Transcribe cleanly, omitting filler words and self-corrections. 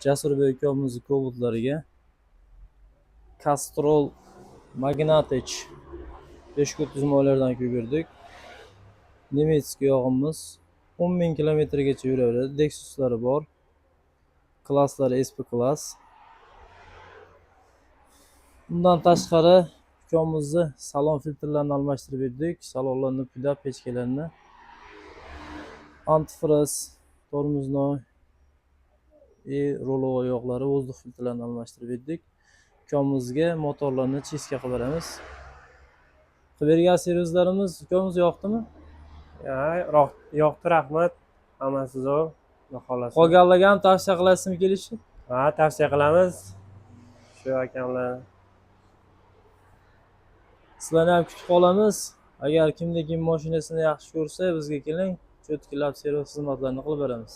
Jasurbek ukamizning Cobalt'lariga Castrol Magnatech 530 modellardan kuydirdik. Nemetskiy yog'imiz 10.000 kilometrgacha yuraveradi. Dexuslari bor. Klasslari SP klass. Bundan tashqari ukamizni salon filtrlarini almashtirib berdik. Salonlarni pida, pechkalarni. Antifriz, tormoznoy, rolo oyoqlari, vozdux filtrlarini almashtirib berdik. Ukamizga motorlarni chistka qilib beramiz. Qilib bergan servislarimiz ukamiz yoqdimi? Yo'qdir, rahmat. Hammasi zo'r. Xohlasa. Qolganlarga ham tavsiya qilasizmi kelishni? Ha, tavsiya qilamiz. Shu akamlar. Sizlarni ham kutib qolamiz. Agar kimda kim mashinasini yaxshi ko'rsa, bizga keling, cho'tkilab servis xizmatlarini qilib beramiz.